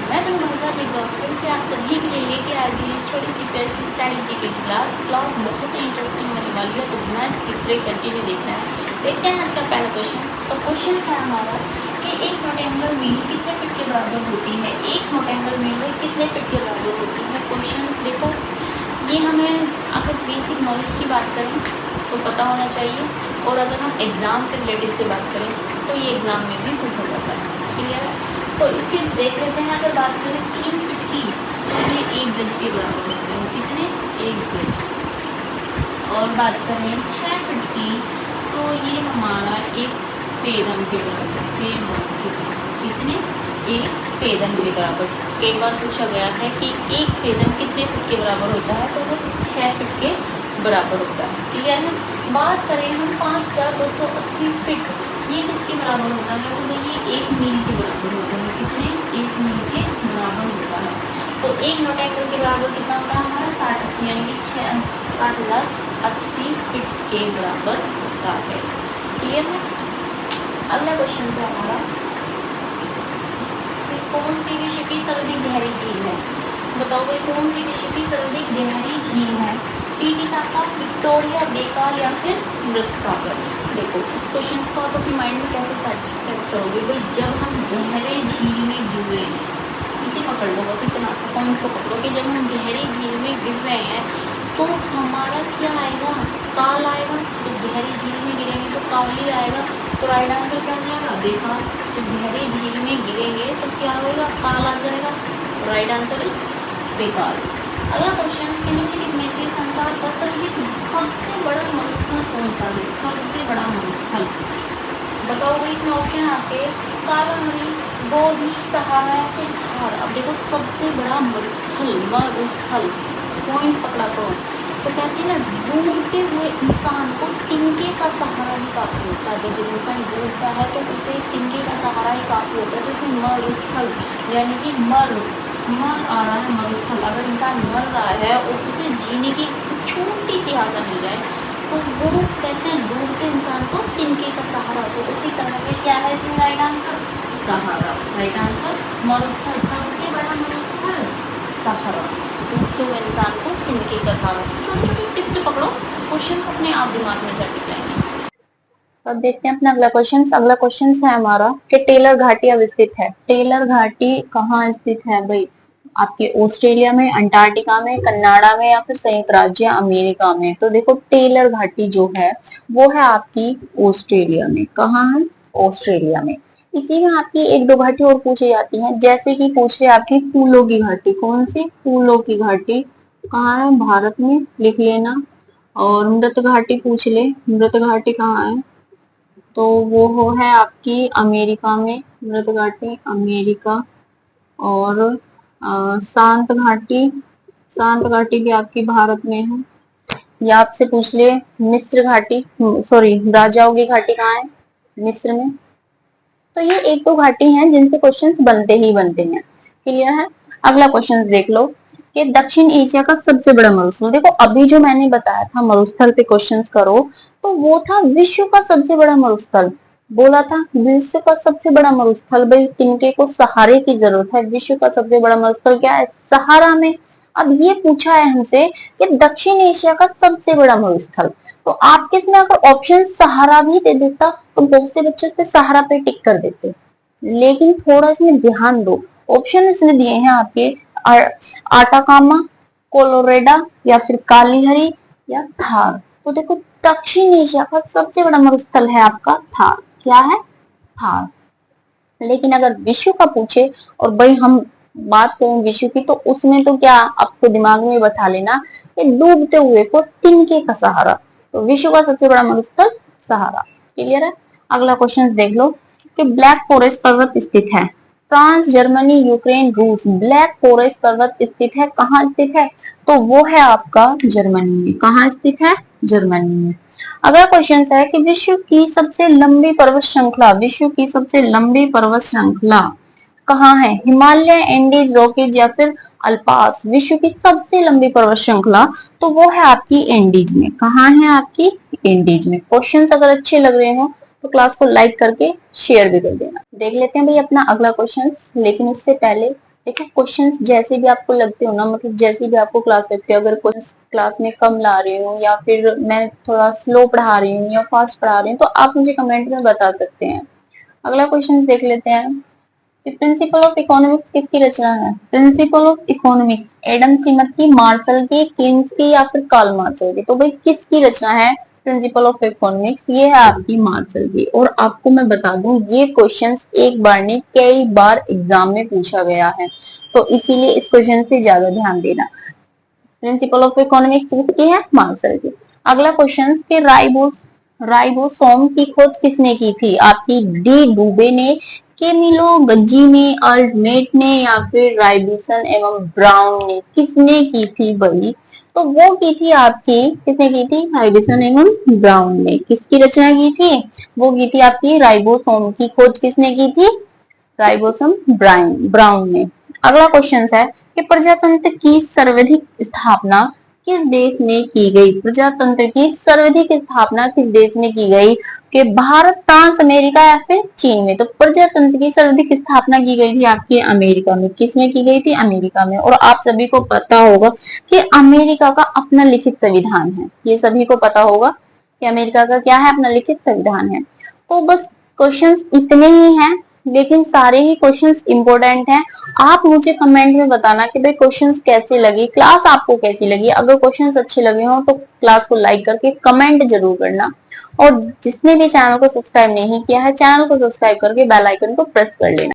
मैं तो ममताज एक बार फिर से आप सभी के लिए लेके आ गई एक छोटी सी प्यारी सी स्ट्रैटेजी की क्लास बहुत ही इंटरेस्टिंग होने वाली है, तो बिना स्किप ब्रेक कंटिन्यू देखना है। देखते हैं आज का पहला क्वेश्चन। तो क्वेश्चन है हमारा कि एक नोटेंगल मील कितने फिट के बराबर होती है। एक नोटेंगल मील में कितने फिट के बराबर होती है। क्वेश्चन देखो, ये हमें अगर बेसिक नॉलेज की बात करें तो पता होना चाहिए, और अगर हम एग्ज़ाम के रिलेटेड से बात करें तो ये एग्ज़ाम में भी पूछा जाता है। क्लियर है? तो इसके देख लेते हैं। अगर बात करें 3 फिट की तो ये 1 गज के बराबर होते हैं। कितने? 1 गज। और बात करें 6 फिट की तो ये हमारा 1 पेदम के बराबर। पेदम के कितने? 1 पेदम के बराबर। कई बार पूछा गया है कि 1 पेदम कितने फिट के बराबर होता है, तो वो 6 फिट के बराबर होता है। क्लियर है? बात करें हम 5280 फिट, ये किसके बराबर होता है, तो ये 1 मील के बराबर होता है। कितने? 1 मील के बराबर होता है। तो एक नोटेंगल के बराबर कितना होता है हमारा? 6080, यानी कि 60,080 फिट के बराबर होता है। क्लियर है? अगला क्वेश्चन है हमारा, कौन सी विश्व की सर्वाधिक गहरी झील है। बताओ भाई, कौन सी विश्व की सर्वाधिक गहरी झील है। टिटिकाका, विक्टोरिया, बेकाल या फिर मृत सागर। देखो, इस क्वेश्चन को आप अपने माइंड में कैसे सेट करोगे भाई, जब हम गहरे झील में गिर रहे हैं, इसे पकड़ लो, बस इतना सा पॉइंट को पकड़ो कि जब हम गहरी झील में गिर रहे हैं तो हमारा क्या आएगा? काल आएगा। जब गहरी झील में गिरेंगे तो काल ही आएगा। तो राइट आंसर क्या हो जाएगा? बेकार। जब गहरी झील में गिरेंगे तो क्या होएगा? काल आ जाएगा। राइट आंसर इज बेकार। अगला क्वेश्चन, निम्नलिखित में से संसार का सबसे बड़ा मरुस्थल कौन सा है। सबसे बड़ा मरुस्थल बताओ भाई। इसमें ऑप्शन आपके काला मणि, गोभी, सहारा या फिर थार। अब देखो, सबसे बड़ा मरुस्थल पॉइंट पकड़ा करो। तो कहते हैं ना, डूबते हुए इंसान को तिनके का सहारा ही काफ़ी होता है। जब इंसान डूबता है तो उसे तिनके का सहारा ही काफ़ी होता है। तो इसमें मरुस्थल यानी कि मर आ रहा है मरुस्थल। अगर इंसान मर रहा है और उसे जीने की छोटी सी आशा मिल जाए तो वो कहते हैं डूबते इंसान को तिनके का सहारा। तो उसी तरह से क्या है इसमें राइट आंसर? सहारा। राइट आंसर मरुस्थल, सबसे बड़ा मरुस्थल सहारा। डूबते हुए इंसान को तिनके का सहारा। छोटी छोटी टिप्स पकड़ो, क्वेश्चन अपने आप दिमाग में सेट हो जाएंगे। अब देखते हैं अपना अगला क्वेश्चन। अगला क्वेश्चन है हमारा कि टेलर घाटी अब स्थित है। टेलर घाटी कहाँ स्थित है भाई? आपके ऑस्ट्रेलिया में, अंटार्कटिका में, कनाडा में या फिर संयुक्त राज्य अमेरिका में। तो देखो, टेलर घाटी जो है वो है आपकी ऑस्ट्रेलिया में। कहाँ है? ऑस्ट्रेलिया में। इसी में आपकी एक दो घाटी और पूछी जाती हैं, जैसे कि पूछ रहे आपकी फूलों की घाटी। कौन सी? फूलों की घाटी कहाँ है? भारत में, लिख लेना। और मृत घाटी पूछ ले, मृत घाटी कहाँ है? तो वो है आपकी अमेरिका में, मृत घाटी अमेरिका। और शांत घाटी, शांत घाटी भी आपकी भारत में है। या आपसे पूछ ले मिस्र घाटी, सॉरी, राजाओं की घाटी कहाँ है? मिस्र में। तो ये एक दो घाटी हैं जिनसे क्वेश्चंस बनते ही बनते हैं। क्लियर है? अगला क्वेश्चन देख लो कि दक्षिण एशिया का सबसे बड़ा मरुस्थल। देखो, अभी जो मैंने बताया था मरुस्थल पे क्वेश्चंस करो, तो वो था विश्व का सबसे बड़ा मरुस्थल। बोला था विश्व का सबसे बड़ा मरुस्थल, भाई तिनके को सहारे की जरूरत है। विश्व का सबसे बड़ा मरुस्थल क्या है? सहारा में। अब ये पूछा है हमसे कि दक्षिण एशिया का सबसे बड़ा मरुस्थल, तो आप किसमें अगर ऑप्शन सहारा भी दे देता तो बहुत से बच्चे उसपे सहारा पे टिक कर देते। लेकिन थोड़ा इसमें ध्यान दो, ऑप्शन इसने दिए हैं आपके आटाकामा, कोलोरेडा या फिर कालीहरी या थार। तो देखो, दक्षिण एशिया का सबसे बड़ा मरुस्थल है आपका थार। क्या है? थार। लेकिन अगर विश्व का पूछे, और भाई हम बात करें विश्व की, तो उसमें तो क्या आपको दिमाग में बैठा लेना कि डूबते हुए को तिनके का सहारा। तो विश्व का सबसे बड़ा मरुस्थल सहारा। क्लियर है? अगला क्वेश्चन देख लो कि ब्लैक फॉरेस्ट पर्वत स्थित है। फ्रांस, जर्मनी, यूक्रेन, रूस। ब्लैक फॉरेस्ट पर्वत स्थित है, कहाँ स्थित है? तो वो है आपका जर्मनी में। कहाँ स्थित है? जर्मनी में। अगला क्वेश्चन है कि विश्व की सबसे लंबी पर्वत श्रृंखला, विश्व की सबसे लंबी पर्वत श्रृंखला कहाँ है? हिमालय, एंडीज, रॉकीज या फिर अल्पास। विश्व की सबसे लंबी पर्वत श्रृंखला तो वो है आपकी एंडीज में। कहाँ है? आपकी एंडीज में। क्वेश्चंस अगर अच्छे लग रहे हो तो क्लास को लाइक करके शेयर भी कर देना। देख लेते हैं भाई अपना अगला क्वेश्चन, लेकिन उससे पहले देखो क्वेश्चंस जैसे भी आपको लगते हो ना, मतलब जैसे भी आपको क्लास लगती है, अगर क्वेश्चंस क्लास में कम ला रही हूँ या फिर मैं थोड़ा स्लो पढ़ा रही हूँ या फास्ट पढ़ा रही हूँ, तो आप मुझे कमेंट में बता सकते हैं। अगला क्वेश्चन देख लेते हैं कि प्रिंसिपल ऑफ इकोनॉमिक्स किसकी रचना है। Principle of economics Adam Smith की, मार्शल की, कीन्स की या फिर कार्ल मार्शल की। तो भाई किसकी रचना है प्रिंसिपल ऑफ इकोनॉमिक्स? ये है आपकी मार्शल की। और आपको मैं बता दूं ये क्वेश्चंस एक बार नहीं कई बार एग्जाम में पूछा गया है, तो इसीलिए इस क्वेश्चन पे ज्यादा ध्यान देना। प्रिंसिपल ऑफ इकोनॉमिक्स किसकी है? मार्शल की। अगला क्वेश्चन के राइबोसोम की खोज किसने की थी? आपकी डी डुबे ने, केमिलो गज्जी ने, अल्टनेट ने या फिर राइबिसन एवं ब्राउन ने? किसने की थी भाई? तो वो की थी आपकी, किसने की थी? राइबिसन एवं ब्राउन ने। किसकी रचना की थी? वो की थी आपकी राइबोसोम की खोज किसने की थी? राइबोसोम ब्राउन ने। अगला क्वेश्चन है कि प्रजातंत्र की सर्वाधिक स्थापना किस देश में की गई? प्रजातंत्र की सर्वाधिक स्थापना किस देश में की गई? कि भारत, फ्रांस, अमेरिका या फिर चीन में? तो प्रजातंत्र की सर्वाधिक स्थापना की गई थी आपके अमेरिका में। किसमें की गई थी? अमेरिका में। और आप सभी को पता होगा कि अमेरिका का अपना लिखित संविधान है। ये सभी को पता होगा कि अमेरिका का क्या है? अपना लिखित संविधान है। तो बस क्वेश्चंस इतने ही हैं, लेकिन सारे ही क्वेश्चंस इंपॉर्टेंट हैं। आप मुझे कमेंट में बताना कि भाई क्वेश्चंस कैसे लगी, क्लास आपको कैसी लगी। अगर क्वेश्चंस अच्छे लगे हो तो क्लास को लाइक करके कमेंट जरूर करना। और जिसने भी चैनल को सब्सक्राइब नहीं किया है, चैनल को सब्सक्राइब करके बेल आइकन को प्रेस कर लेना।